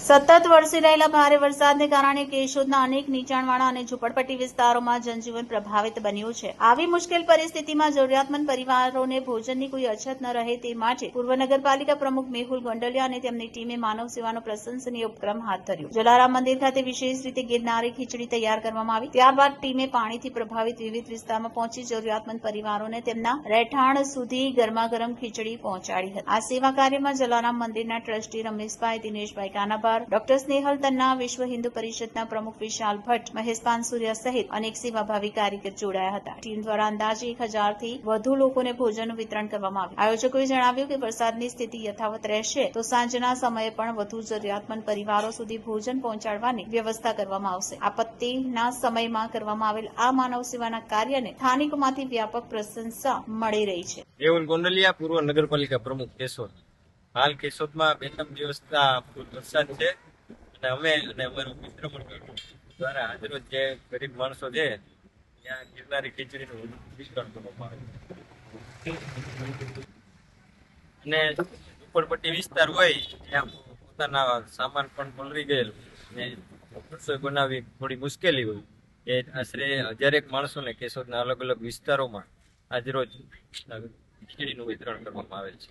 સતત વરસી રહેલા ભારે વરસાદને કારણે કેશોદના અનેક નીચાણવાળા અને ઝૂંપડપટ્ટી વિસ્તારોમાં જનજીવન પ્રભાવિત બન્યું છે। આવી મુશ્કેલ પરિસ્થિતિમાં જરૂરિયાતમંદ પરિવારોને ભોજનની કોઈ અછત ન રહે તે માટે પૂર્વ નગરપાલિકા પ્રમુખ મેહુલ ગોંડલિયા અને તેમની ટીમે માનવ સેવાનો પ્રશંસનીય ઉપક્રમ હાથ ધર્યો। જલારામ મંદિર ખાતે વિશેષ રીતે ગિરનારી ખીચડી તૈયાર કરવામાં આવી। ત્યારબાદ ટીમે પાણીથી પ્રભાવિત વિવિધ વિસ્તારમાં પહોંચી જરૂરિયાતમંદ પરિવારોને તેમના રહેઠાણ સુધી ગરમાગરમ ખીચડી પહોંચાડી હતી। આ સેવા કાર્યમાં જલારામ મંદિરના ટ્રસ્ટી રમેશભાઈ, દિનેશભાઈ કાનાભાઈ, ડોક્ટર સ્નેહલ તન્ના, વિશ્વ હિન્દુ પરિષદના પ્રમુખ વિશાલ ભટ્ટ, મહેશ પાનસુરિયા સહિત અનેક સેવાભાવી કાર્યકર જોડાયા હતા। ટીમ દ્વારા અંદાજે 1000 થી વધુ લોકોને ભોજનનું વિતરણ કરવામાં આવ્યું। આયોજકોએ જણાવ્યું કે વરસાદની સ્થિતિ યથાવત રહેશે તો સાંજના સમયે પણ વધુ જરૂરિયાતમંદ પરિવારો સુધી ભોજન પહોંચાડવાની વ્યવસ્થા કરવામાં આવશે। આપત્તિના સમયમાં કરવામાં આવેલ આ માનવ સેવાના કાર્યને સ્થાનિકોમાંથી વ્યાપક પ્રશંસા મળી રહી છે। મેહુલ ગોંડલિયા, પૂર્વ નગરપાલિકા પ્રમુખ, કેશોદ। હાલ કેશોદમાં 2-3 દિવસના વરસાદ છે અને અમે અને અમારું મિત્ર મંડળ દ્વારા આજરોજ જે ગરીબ માણસો છે ત્યાં ગિરનારી ખીચડીનું વિતરણ કરવામાં આવે અને ઝૂંપડપટ્ટી વિસ્તાર હોય ત્યાં પોતાના સામાન પણ પલળી ગયેલ અને રસોઈ બનાવવી થોડી મુશ્કેલી હોય એ આશરે 1000 માણસોને કેશોદના અલગ અલગ વિસ્તારોમાં આજરોજ ખીચડીનું વિતરણ કરવામાં આવેલ છે।